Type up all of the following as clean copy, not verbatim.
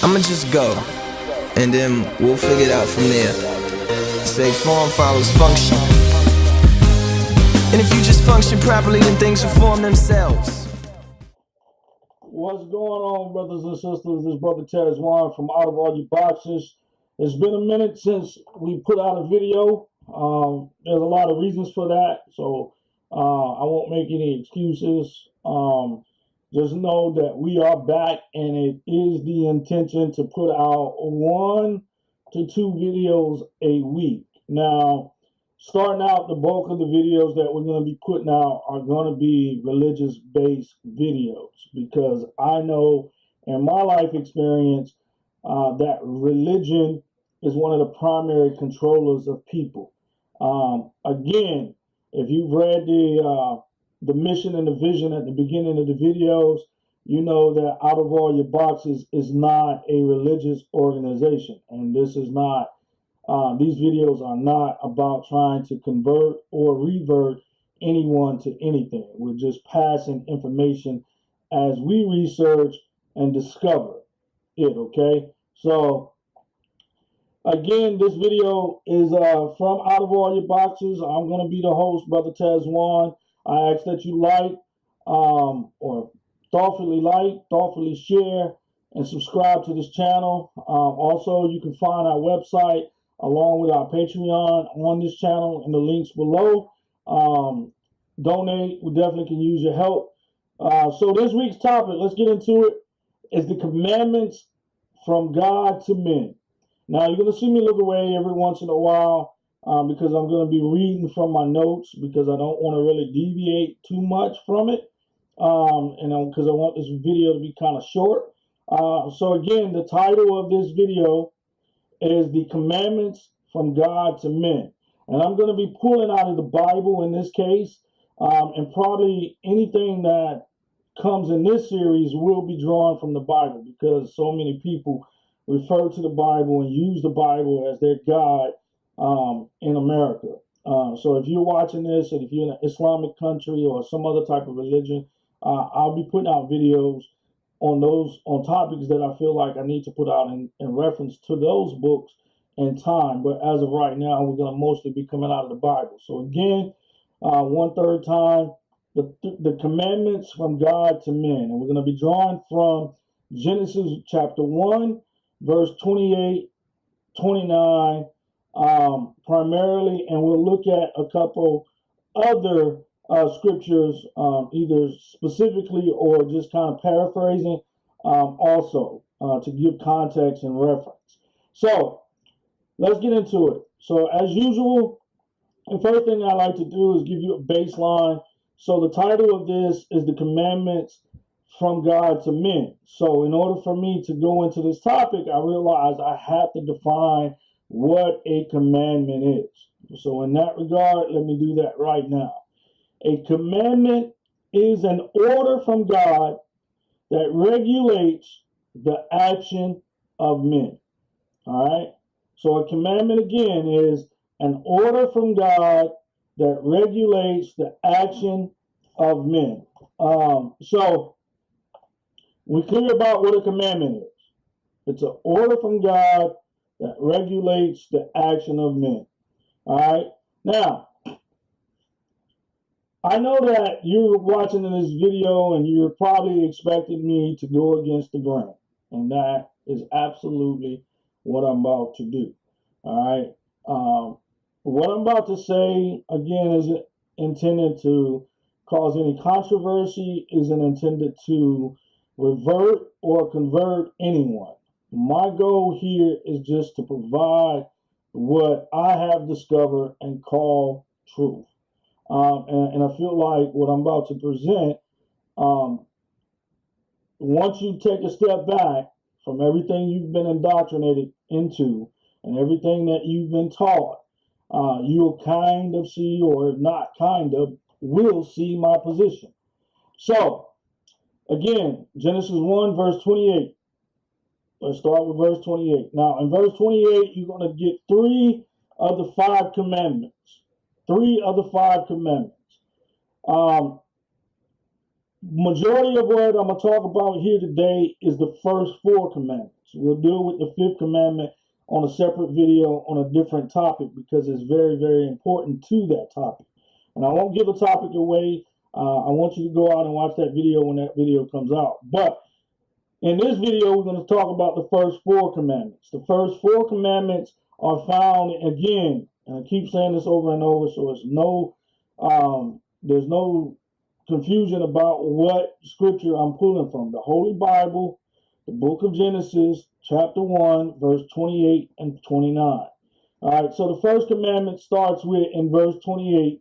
I'ma just go, and then we'll figure it out from there. Say form follows function, and if you just function properly, then things will form themselves. What's going on, brothers and sisters? This is Brother Tesjuan from Out of All Your Boxes. It's been a minute since we put out a video. There's a lot of reasons for that, so I won't make any excuses. Just know that we are back, and it is the intention to put out 1 to 2 videos a week. Now, starting out, the bulk of the videos that we're going to be putting out are going to be religious-based videos, because I know in my life experience that religion is one of the primary controllers of people. Again, if you've read the mission and the vision at the beginning of the videos, you know that Out of All Your Boxes is not a religious organization, and this is not. These videos are not about trying to convert or revert anyone to anything. We're just passing information as we research and discover it, okay? So, again, this video is from Out of All Your Boxes. I'm going to be the host, Brother Tesjuan. I ask that you or thoughtfully share, and subscribe to this channel. Also, you can find our website along with our Patreon on this channel in the links below. Donate. We definitely can use your help. So this week's topic, let's get into it, is the commandments from God to men. Now, you're going to see me look away every once in a while because I'm going to be reading from my notes, because I don't want to really deviate too much from it, and because I want this video to be kind of short. So again, the title of this video is the commandments from God to men. And I'm going to be pulling out of the Bible in this case, and probably anything that comes in this series will be drawn from the Bible, because so many people refer to the Bible and use the Bible as their guide in America. So if you're watching this, and if you're in an Islamic country or some other type of religion, I'll be putting out videos on topics that I feel like I need to put out in reference to those books in time. But as of right now, we're going to mostly be coming out of the Bible. So again, 1/3 time, the commandments from God to men. And we're going to be drawing from Genesis chapter 1, verse 28, 29, primarily, and we'll look at a couple other scriptures, either specifically or just kind of paraphrasing, also to give context and reference. So let's get into it. So as usual, the first thing I like to do is give you a baseline. So the title of this is the commandments from God to men. So in order for me to go into this topic, I realized I have to define what a commandment is. So in that regard, let me do that right now. A commandment is an order from God that regulates the action of men. All right? So a commandment, again, is an order from God that regulates the action of men. So we're clear about what a commandment is. It's an order from God that regulates the action of men. All right? Now, I know that you're watching this video and you're probably expecting me to go against the grain. And that is absolutely what I'm about to do. All right? What I'm about to say, again, isn't intended to cause any controversy, isn't intended to revert or convert anyone. My goal here is just to provide what I have discovered and call truth. And I feel like what I'm about to present, once you take a step back from everything you've been indoctrinated into and everything that you've been taught, you'll kind of see, or not kind of, will see my position. So, again, Genesis 1, verse 28. Let's start with verse 28. Now, in verse 28, you're going to get 3 of the 5 commandments. 3 of the 5 commandments. majority of what I'm going to talk about here today is the first 4 commandments. We'll deal with the 5th commandment on a separate video on a different topic because it's very, very important to that topic. And I won't give a topic away. I want you to go out and watch that video when that video comes out. But in this video, we're going to talk about the first 4 commandments. The first 4 commandments are found, again, and I keep saying this over and over, so there's no confusion about what scripture I'm pulling from. The Holy Bible, the book of Genesis, chapter 1, verse 28 and 29. All right, so the first commandment starts with, in verse 28,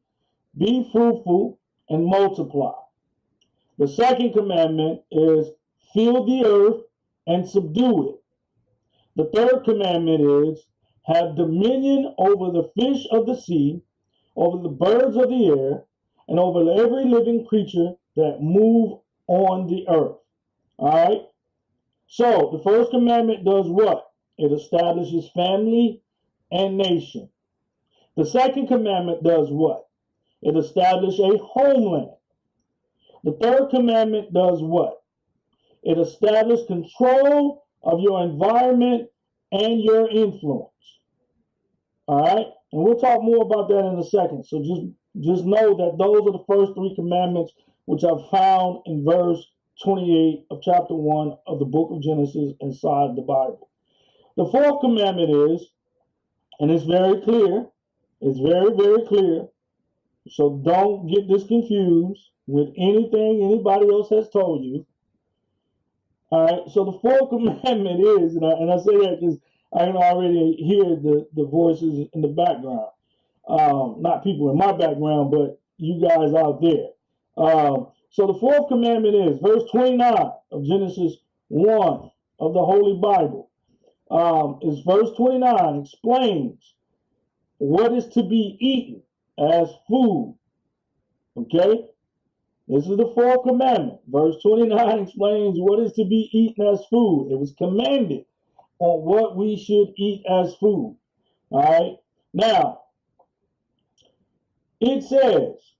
be fruitful and multiply. The second commandment is fill the earth and subdue it. The third commandment is have dominion over the fish of the sea, over the birds of the air, and over every living creature that move on the earth. All right? So the first commandment does what? It establishes family and nation. The second commandment does what? It establishes a homeland. The third commandment does what? It establishes control of your environment and your influence. All right? And we'll talk more about that in a second. So just know that those are the first 3 commandments which are found in verse 28 of chapter 1 of the book of Genesis inside the Bible. The 4th commandment is, and it's very clear, it's very, very clear, so don't get this confused with anything anybody else has told you. All right, so the 4th commandment is, and I say that because I can already hear the voices in the background. Not people in my background, but you guys out there. So the 4th commandment is, verse 29 of Genesis 1 of the Holy Bible. Is verse 29 explains what is to be eaten as food. Okay? This is the 4th commandment. Verse 29 explains what is to be eaten as food. It was commanded on what we should eat as food. All right? Now, it says,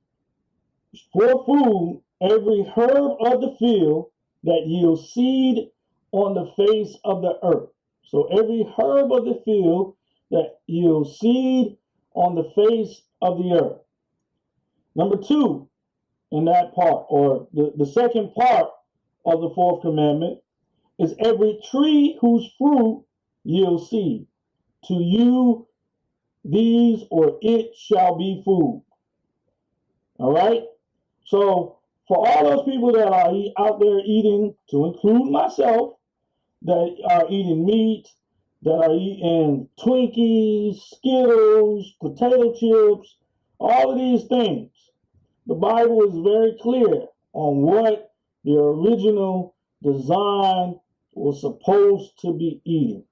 for food, every herb of the field that yields seed on the face of the earth. So every herb of the field that yields seed on the face of the earth. Number 2, in that part, or the second part of the 4th commandment, is every tree whose fruit yields seed. To you, these or it shall be food. All right? So, for all those people that are out there eating, to include myself, that are eating meat, that are eating Twinkies, Skittles, potato chips, all of these things, the Bible is very clear on what the original design was supposed to be eating.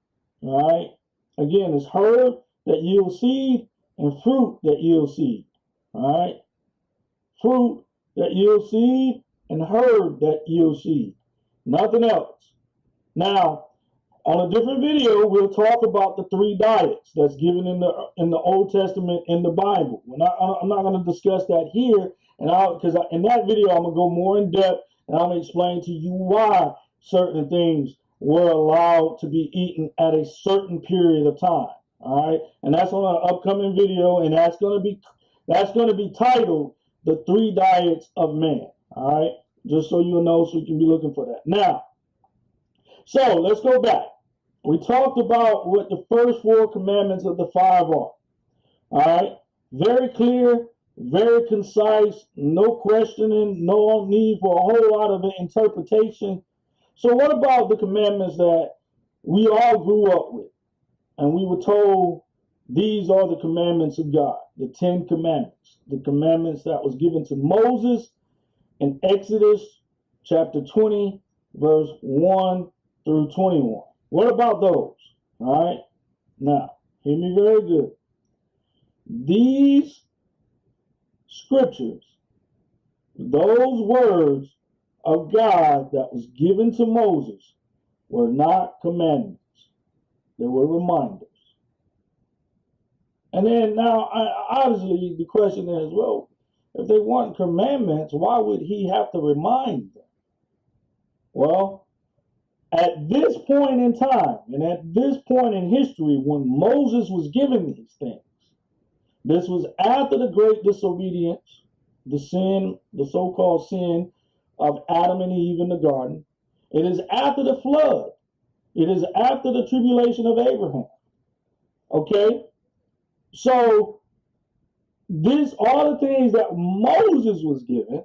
All right? Again, it's herb that yields seed and fruit that yields seed. All right? Fruit that yields seed and herb that yields seed. Nothing else. Now, on a different video, we'll talk about the 3 diets that's given in the Old Testament in the Bible. I'm not going to discuss that here, because in that video I'm going to go more in depth and I'm going to explain to you why certain things were allowed to be eaten at a certain period of time. All right, and that's on an upcoming video, and that's going to be titled "The 3 Diets of Man." All right, just so you know, so you can be looking for that. Now, so let's go back. We talked about what the first 4 commandments of the 5 are. All right, very clear, very concise, no questioning, no need for a whole lot of interpretation. So what about the commandments that we all grew up with? And we were told these are the commandments of God, the 10 commandments, the commandments that was given to Moses in Exodus chapter 20, verse 1 through 21. What about those? All right. Now, hear me very good. These scriptures, those words of God that was given to Moses, were not commandments. They were reminders. And then now, obviously, the question is, well, if they weren't commandments, why would he have to remind them? Well, at this point in time, and at this point in history, when Moses was given these things, this was after the great disobedience, the sin, the so-called sin of Adam and Eve in the garden. It is after the flood. It is after the tribulation of Abraham. Okay? So, all the things that Moses was given,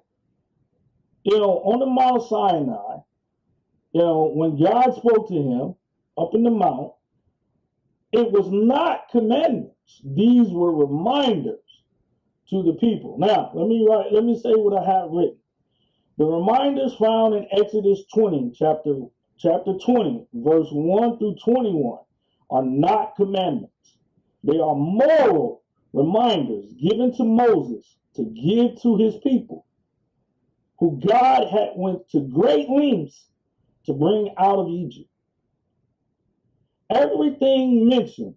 on the Mount Sinai, when God spoke to him up in the mount, it was not commandments. These were reminders to the people. Now, let me say what I have written. The reminders found in Exodus 20, chapter 20, verse 1 through 21, are not commandments. They are moral reminders given to Moses to give to his people, who God had went to great lengths to bring out of Egypt. Everything mentioned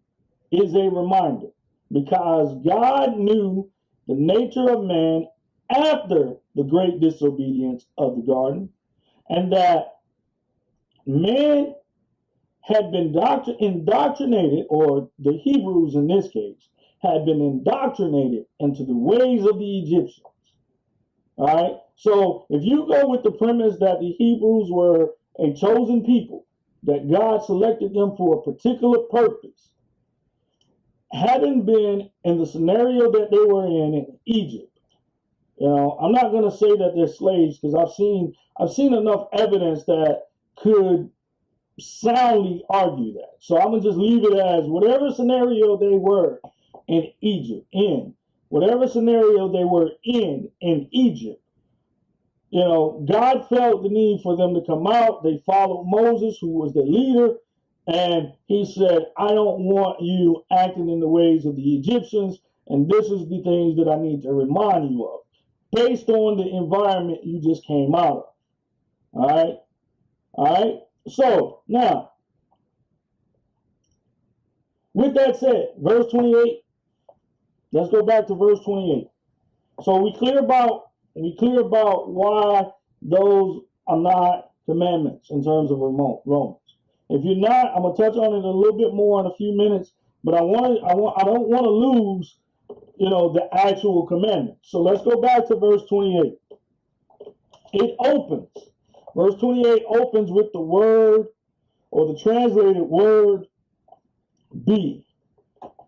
is a reminder because God knew the nature of man after the great disobedience of the garden, and that man had been indoctrinated, or the Hebrews in this case, had been indoctrinated into the ways of the Egyptians. All right? So if you go with the premise that the Hebrews were a chosen people, that God selected them for a particular purpose, having been in the scenario that they were in Egypt, I'm not going to say that they're slaves because I've seen enough evidence that could soundly argue that. So I'm going to just leave it as whatever scenario they were in Egypt, whatever scenario they were in Egypt, God felt the need for them to come out. They followed Moses, who was their leader, and he said, I don't want you acting in the ways of the Egyptians, and this is the things that I need to remind you of, based on the environment you just came out of. All right? So, now, with that said, verse 28, let's go back to verse 28. So we clear about why those are not commandments in terms of Romans. If you're not, I'm gonna touch on it a little bit more in a few minutes, but I don't want to lose, the actual commandment. So let's go back to verse 28. Verse 28 opens with the word, or the translated word, be.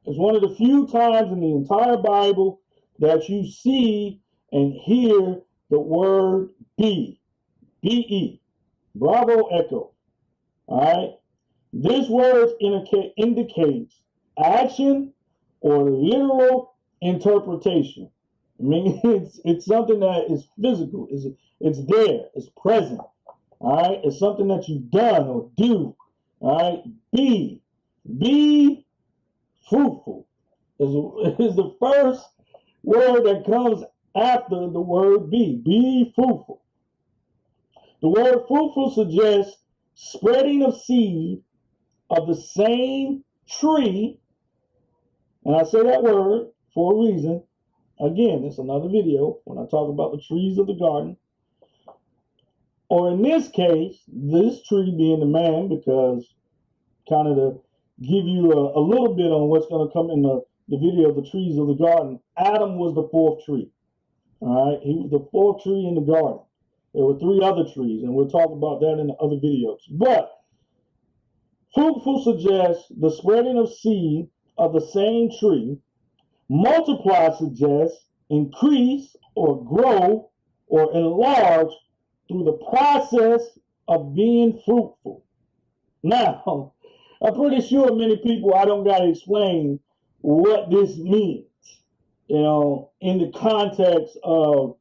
It's one of the few times in the entire Bible that you see and hear the word be. B-E. Bravo, echo. All right? This word indicates action or literal interpretation. I mean, it's something that is physical. It's there. It's present. All right? It's something that you've done or do. All right? Be fruitful is the first word that comes after the word be. Be fruitful. The word fruitful suggests spreading of seed of the same tree, and I say that word for a reason. Again, it's another video when I talk about the trees of the garden. Or in this case, this tree being the man, because kind of to give you a little bit on what's going to come in the video of the trees of the garden, Adam was the fourth tree. All right, he was the fourth tree in the garden. There were three other trees, and we'll talk about that in the other videos. But fruitful suggests the spreading of seed of the same tree. Multiply suggests increase or grow or enlarge through the process of being fruitful. Now, I'm pretty sure many people, I don't got to explain what this means, in the context of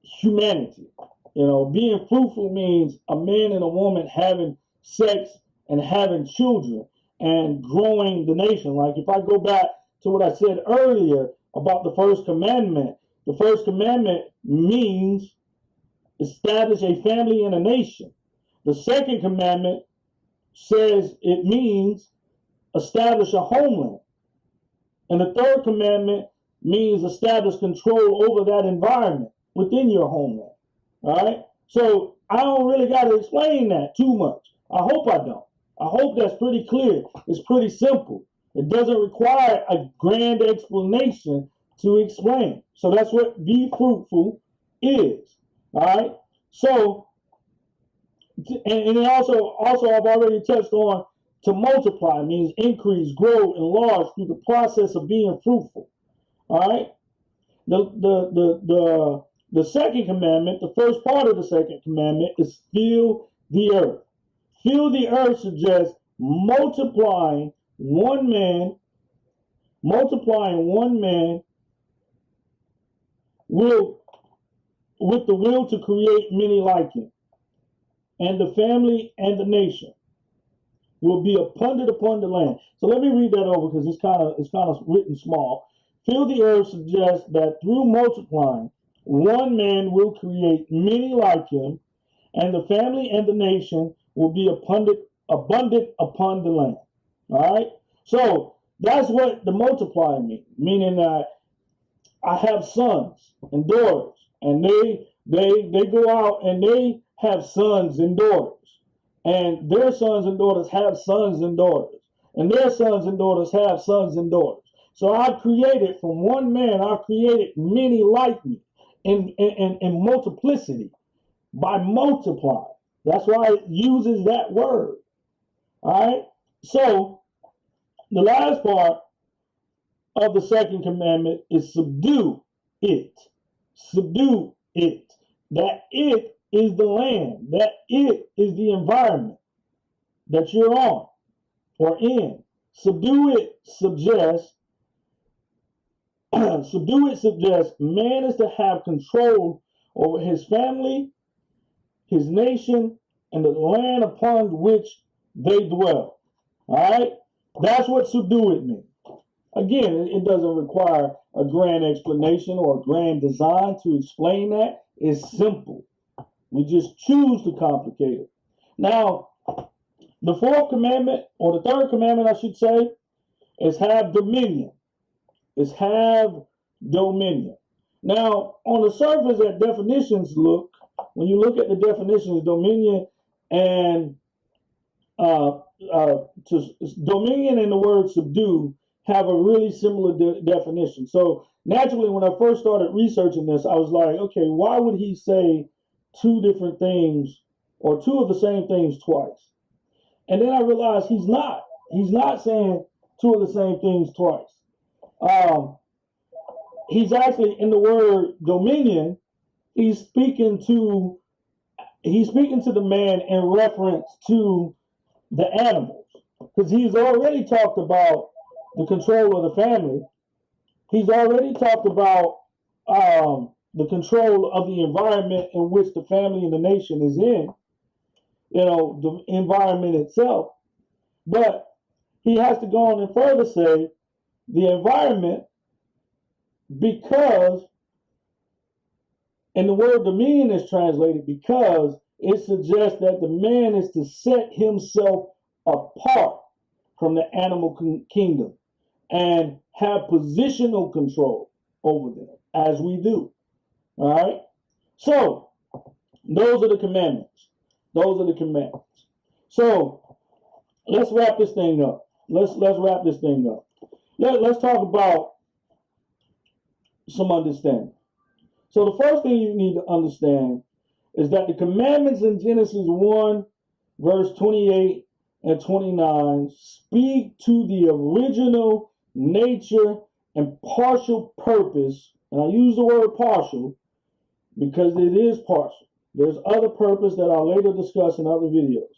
humanity. Being fruitful means a man and a woman having sex and having children and growing the nation. Like if I go back to what I said earlier about the first commandment means establish a family and a nation. The second commandment says it means establish a homeland. And the third commandment means establish control over that environment within your homeland. All right? So I don't really got to explain that too much. I hope I don't. I hope that's pretty clear. It's pretty simple. It doesn't require a grand explanation to explain. So that's what be fruitful is. All right? So, and also I've already touched on to multiply means increase, grow, enlarge through the process of being fruitful. All right? The second commandment, the first part of the second commandment is fill the earth. Fill the earth suggests multiplying one man will with the will to create many like him. And the family and the nation will be abundant upon the land. So let me read that over because it's kind of written small. Fill the earth suggests that through multiplying, one man will create many like him, and the family and the nation will be abundant upon the land. All right? So that's what the multiply means, meaning that I have sons and daughters, and they go out and they have sons and daughters, and their sons and daughters have sons and daughters, and their sons and daughters have sons and daughters. So I created from one man, I created many like me in multiplicity by multiply. That's why it uses that word. All right. So the last part of the second commandment is subdue it. Subdue it. That it is the land. That it is the environment that you're on or in. Subdue it suggests man is to have control over his family, his nation, and the land upon which they dwell. All right? That's what subdue it means. Again, it doesn't require a grand explanation or a grand design to explain that. It's simple. We just choose to complicate it. Now, the fourth commandment, or the third commandment, I should say, is have dominion. Is have dominion. Now, on the surface, that definitions look, when you look at the definitions, dominion and dominion and the word subdue have a really similar definition. So naturally, when I first started researching this, I was like, okay, why would he say two different things or two of the same things twice? And then I realized he's not saying two of the same things twice. He's actually, in the word dominion, he's speaking to the man in reference to the animals, because he's already talked about the control of the family. He's already talked about the control of the environment in which the family and the nation is in, the environment itself. But he has to go on and further say the environment, because, and the word dominion is translated because it suggests that the man is to set himself apart from the animal kingdom and have positional control over them, as we do. All right? So, those are the commandments. Those are the commandments. So, let's wrap this thing up. Let's wrap this thing up. Let's talk about some understanding. So the first thing you need to understand is that the commandments in Genesis 1, verse 28 and 29 speak to the original nature and partial purpose. And I use the word partial because it is partial. There's other purpose that I'll later discuss in other videos.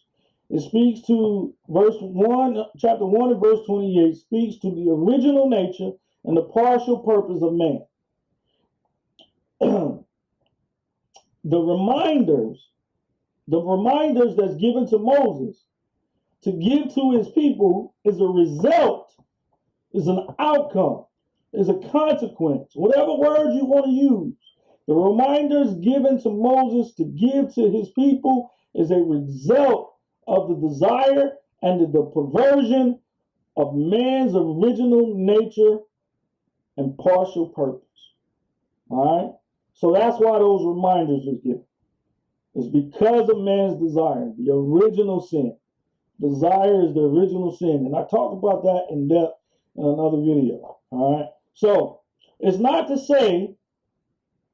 It speaks to chapter 1 and verse 28 speaks to the original nature and the partial purpose of man. The reminders that's given to Moses to give to his people is a result, is an outcome, is a consequence, whatever word you want to use. The reminders given to Moses to give to his people is a result of the desire and the perversion of man's original nature and partial purpose. All right? So that's why those reminders were given. It's because of man's desire, the original sin. Desire is the original sin. And I talked about that in depth in another video. All right? So it's not to say,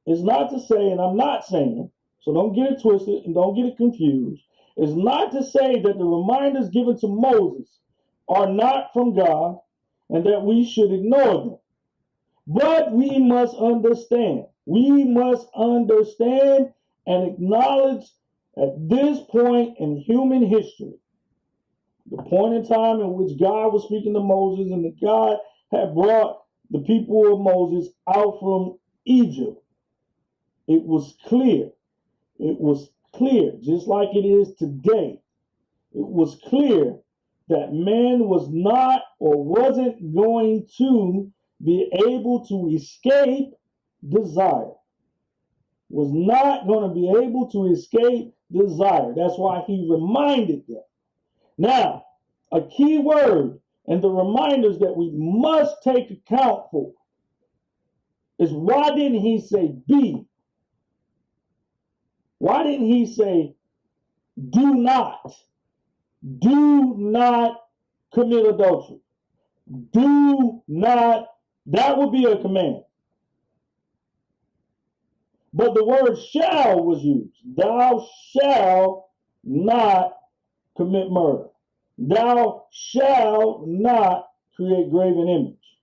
and I'm not saying, so don't get it twisted and don't get it confused. It's not to say that the reminders given to Moses are not from God and that we should ignore them. But we must understand. We must understand and acknowledge at this point in human history, the point in time in which God was speaking to Moses and that God had brought the people of Moses out from Egypt. It was clear. It was clear, just like it is today. It was clear that man was not or wasn't going to be able to escape desire. Was not going to be able to escape desire. That's why he reminded them. Now, a key word and the reminders that we must take account for is, why didn't he say be? Why didn't he say do not commit adultery? Do not, that would be a command. But the word shall was used. Thou shalt not commit murder. Thou shalt not create graven image.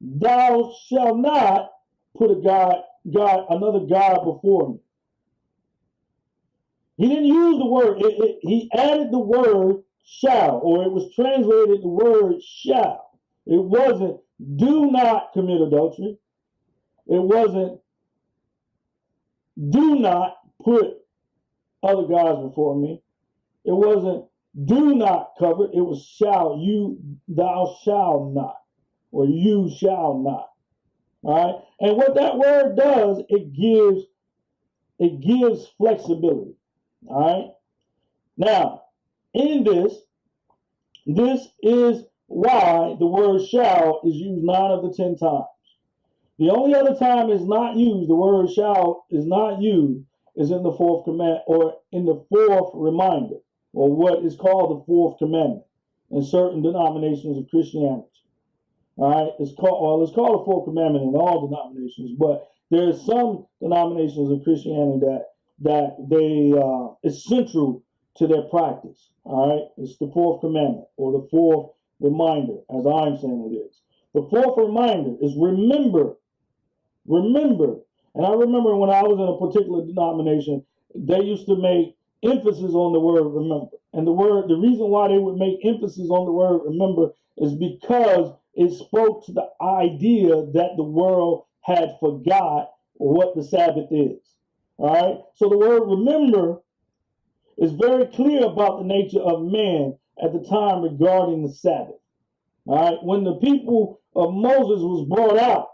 Thou shalt not put another God before me. He didn't use the word. He added the word shall, or it was translated the word shall. It wasn't do not commit adultery. It wasn't do not put other gods before me. It wasn't do not cover. It was shall. Thou shalt not, or you shall not. All right. And what that word does, it gives flexibility. All right. Now, in this is why the word shall is used 9 of the 10 times. The only other time it's not used, the word shall is not used, is in the 4th command, or in the 4th reminder, or what is called the 4th commandment in certain denominations of Christianity. All right, it's called the 4th commandment in all denominations, but there's some denominations of Christianity that they it's central to their practice. All right, it's the 4th commandment or the 4th reminder, as I'm saying it is. The 4th reminder is remember. And I remember when I was in a particular denomination, they used to make emphasis on the word remember. And the reason why they would make emphasis on the word remember is because it spoke to the idea that the world had forgot what the Sabbath is. All right. So the word remember is very clear about the nature of man at the time regarding the Sabbath. All right. When the people of Moses was brought out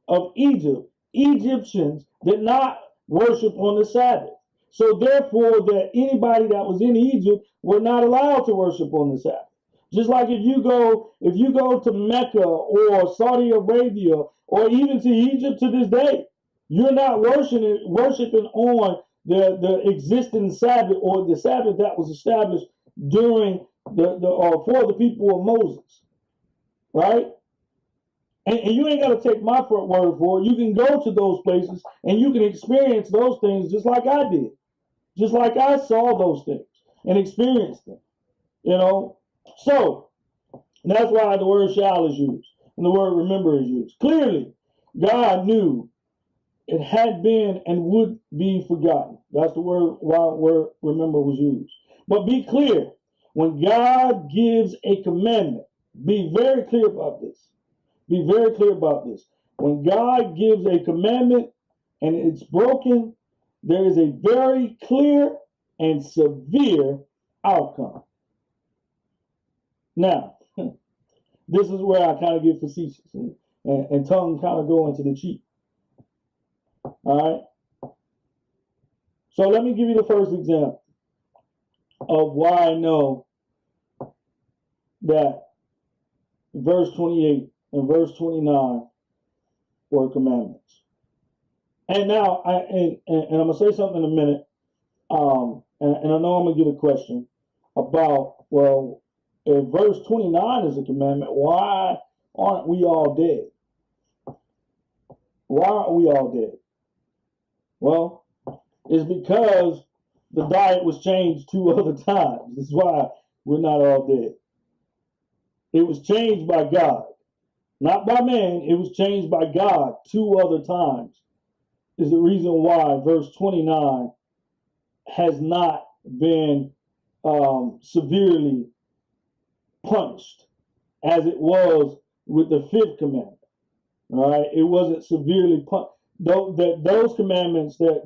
of Egypt, Egyptians did not worship on the Sabbath. So therefore, that anybody that was in Egypt were not allowed to worship on the Sabbath. Just like if you go to Mecca or Saudi Arabia or even to Egypt to this day, you're not worshiping on the existing Sabbath or the Sabbath that was established during for the people of Moses, right? And you ain't got to take my word for it. You can go to those places and you can experience those things just like I did, just like I saw those things and experienced them, you know. So that's why the word shall is used and the word remember is used. Clearly, God knew it had been and would be forgotten. That's the word why word remember was used. But be clear, when God gives a commandment, be very clear about this. Be very clear about this. When God gives a commandment and it's broken, there is a very clear and severe outcome. Now, this is where I kind of get facetious and tongue kind of go into the cheek. All right. So let me give you the first example of why I know that verse 28 and verse 29 were commandments. And now, and I'm gonna say something in a minute. And I know I'm gonna get a question about, well, if verse 29 is a commandment, why aren't we all dead? Why aren't we all dead? Well, it's because the diet was changed 2 other times. That's why we're not all dead. It was changed by God, not by man. It was changed by God 2 other times. Is the reason why verse 29 has not been severely punished as it was with the 5th commandment. All right, it wasn't severely punished. Those commandments that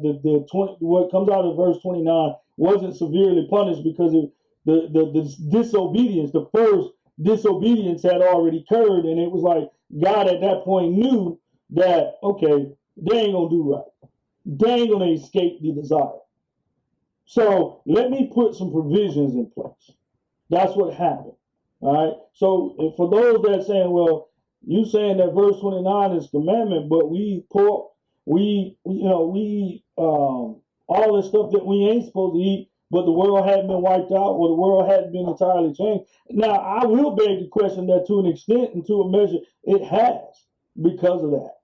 what comes out of verse 29 wasn't severely punished because of the disobedience. The first disobedience had already occurred, and it was like God at that point knew that, okay, they ain't gonna do right. They ain't gonna escape the desire. So let me put some provisions in place. That's what happened. All right. So for those that are saying, well, you saying that verse 29 is commandment, but we all this stuff that we ain't supposed to eat, but the world hadn't been wiped out, or the world hadn't been entirely changed. Now, I will beg the question that to an extent and to a measure, it has because of that.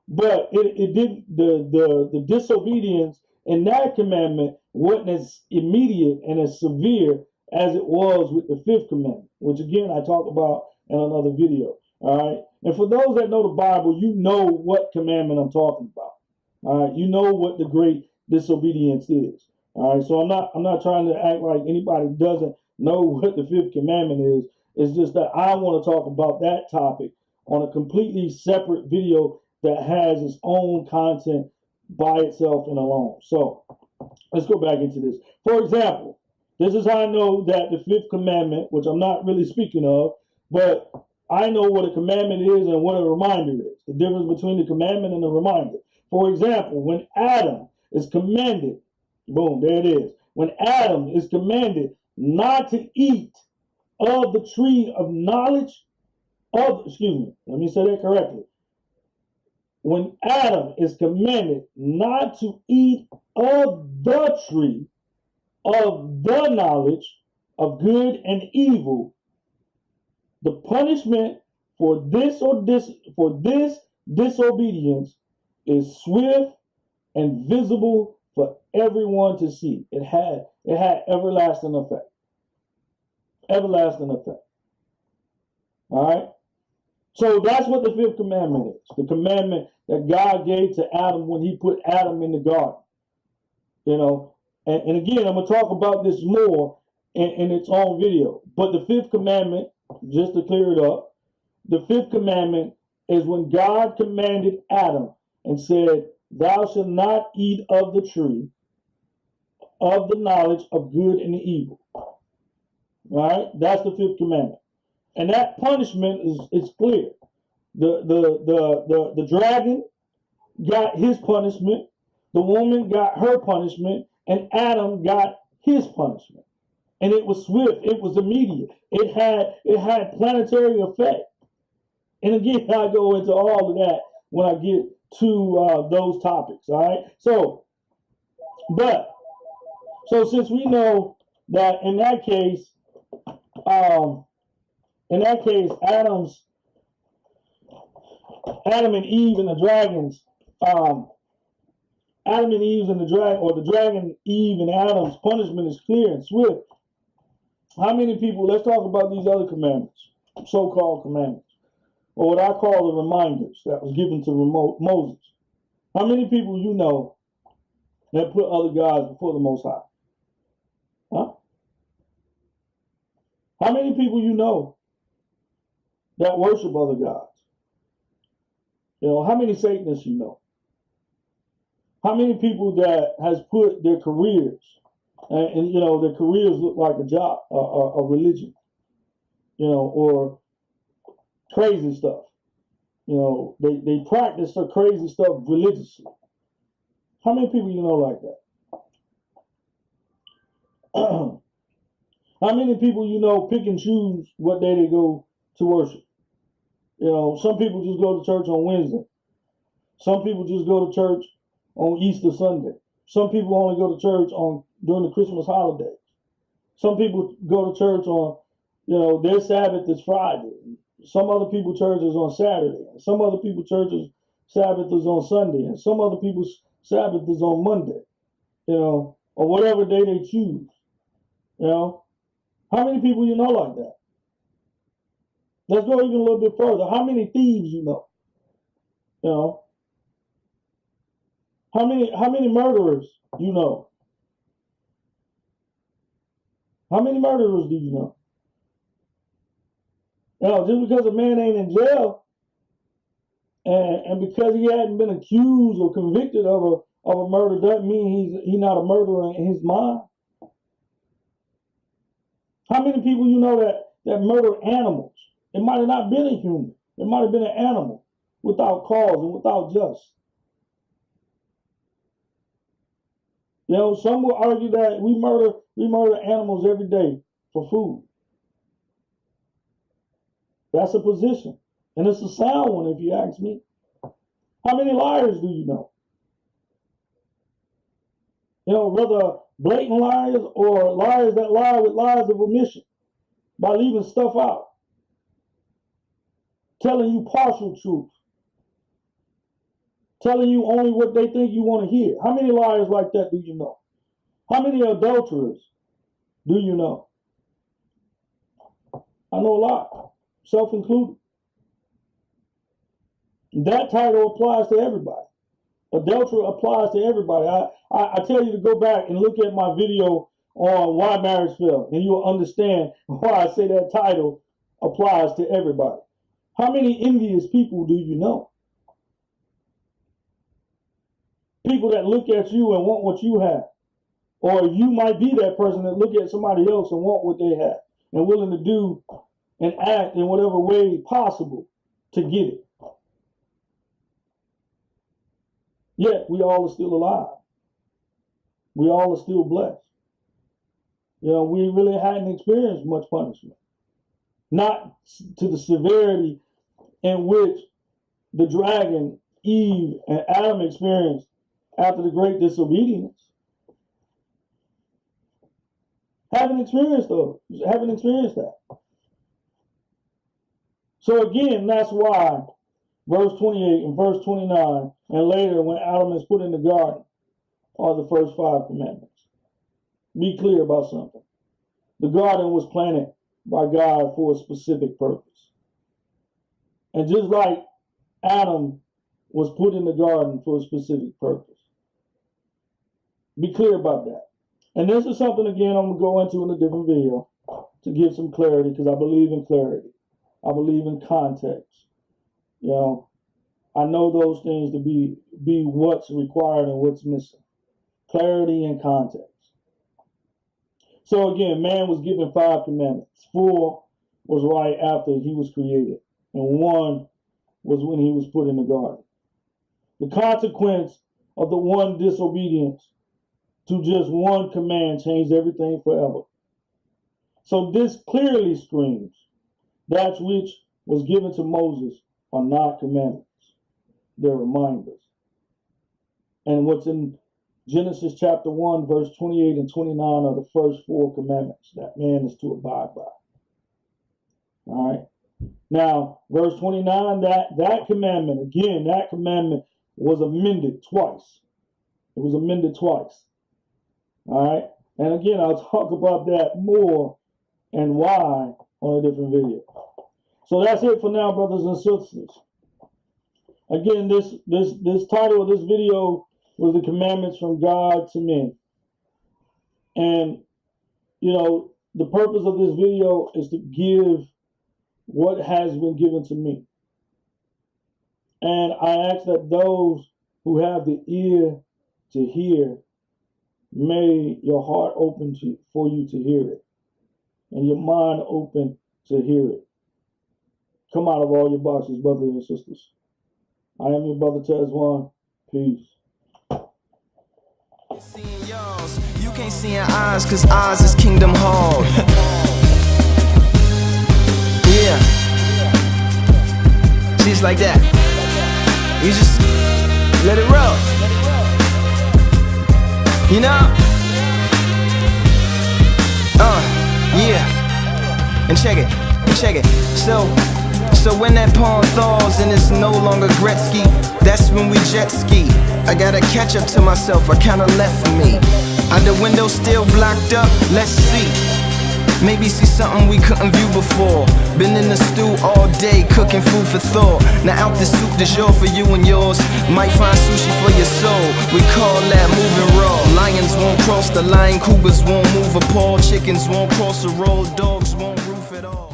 But it didn't, the disobedience in that commandment wasn't as immediate and as severe as it was with the 5th commandment, which again, I talked about in another video. All right. And for those that know the Bible, you know what commandment I'm talking about. All right. You know what the great disobedience is. All right. So I'm not trying to act like anybody doesn't know what the 5th commandment is. It's just that I want to talk about that topic on a completely separate video that has its own content by itself and alone. So let's go back into this. For example, this is how I know that the 5th commandment, which I'm not really speaking of, but I know what a commandment is and what a reminder is. The difference between the commandment and the reminder. For example, when Adam is commanded, boom, there it is. When Adam is commanded not to eat of the tree of knowledge of, let me say that correctly. When Adam is commanded not to eat of the tree of the knowledge of good and evil, the punishment for this disobedience is swift and visible for everyone to see. It had everlasting effect. Everlasting effect. All right. So that's what the 5th commandment is. The commandment that God gave to Adam when he put Adam in the garden. You know, and again, I'm going to talk about this more in its own video. But the 5th commandment, just to clear it up, the 5th commandment is when God commanded Adam and said, thou shalt not eat of the tree of the knowledge of good and evil. All right? That's the 5th commandment. And that punishment is clear. The dragon got his punishment, the woman got her punishment, and Adam got his punishment. And it was swift, it was immediate. It had planetary effect. And again, I go into all of that when I get to those topics. All right. So since we know that in that case, Adam and Eve and the dragons, Adam and Eve and the dragon, or the dragon, Eve and Adam's punishment is clear and swift. How many people, let's talk about these other commandments, so-called commandments, or what I call the reminders that was given to Moses. How many people you know that put other gods before the Most High? Huh? How many people you know that worship other gods? You know, how many Satanists you know? How many people that has put their careers, and you know, their careers look like a job, a religion, you know, or crazy stuff. You know, they practice their crazy stuff religiously. How many people you know like that? How many people you know pick and choose what day they go to worship? You know, some people just go to church on Wednesday. Some people just go to church on Easter Sunday. Some people only go to church during the Christmas holidays. Some people go to church on, their Sabbath is Friday. Some other people churches on Saturday. Some other people churches Sabbath is on Sunday. And some other people's Sabbath is on Monday. Or whatever day they choose. How many people you know like that? Let's go even a little bit further. How many thieves you know? How many murderers you know? How many murderers do you know? Just because a man ain't in jail and because he hadn't been accused or convicted of a murder doesn't mean he's not a murderer in his mind. How many people you know that murder animals? It might have not been a human. It might have been an animal without cause and without just. Some will argue that we murder animals every day for food. That's a position. And it's a sound one if you ask me. How many liars do you know? Whether blatant liars or liars that lie with lies of omission by leaving stuff out. Telling you partial truth. Telling you only what they think you want to hear. How many liars like that do you know? How many adulterers do you know? I know a lot, self-included. That title applies to everybody. Adultery applies to everybody. I tell you to go back and look at my video on why marriage failed, and you'll understand why I say that title applies to everybody. How many envious people do you know? People that look at you and want what you have. Or you might be that person that look at somebody else and want what they have and willing to do and act in whatever way possible to get it. Yet we all are still alive. We all are still blessed. We really hadn't experienced much punishment. Not to the severity in which the dragon, Eve, and Adam experienced after the great disobedience. Haven't experienced that. So again, that's why verse 28 and verse 29, and later when Adam is put in the garden, are the first 5 commandments. Be clear about something. The garden was planted by God for a specific purpose. And just like Adam was put in the garden for a specific purpose. Be clear about that. And this is something, again, I'm going to go into in a different video to give some clarity, because I believe in clarity. I believe in context. I know those things to be what's required and what's missing. Clarity and context. So again, man was given 5 commandments. 4 was right after he was created. And 1 was when he was put in the garden. The consequence of the one disobedience to just one command changed everything forever. So this clearly screams that which was given to Moses are not commandments. They're reminders. And what's in Genesis chapter 1, verse 28 and 29 are the first 4 commandments that man is to abide by. All right. Now, verse 29, that commandment, again, that commandment was amended twice. It was amended twice. All right. And again, I'll talk about that more and why on a different video. So that's it for now, brothers and sisters. Again, this title of this video was the commandments from God to men. And, the purpose of this video is to give what has been given to me. And I ask that those who have the ear to hear, may your heart open for you to hear it, and your mind open to hear it. Come out of all your boxes, brothers and sisters. I am your brother Tesjuan. Peace. You can't see in eyes, cause eyes is Kingdom Hall. Yeah. See, it's like that. You just Let it roll. You know? Yeah. And check it. So when that pond thaws and it's no longer Gretzky, that's when we jet ski. I gotta catch up to myself, I kinda left for me. Are the windows still blocked up? Let's see. Maybe see something we couldn't view before. Been in the stew all day, cooking food for thought. Now out the soup du jour for you and yours. Might find sushi for your soul. We call that moving raw. Lions won't cross the line, cougars won't move a paw. Chickens won't cross the road, dogs won't roof at all.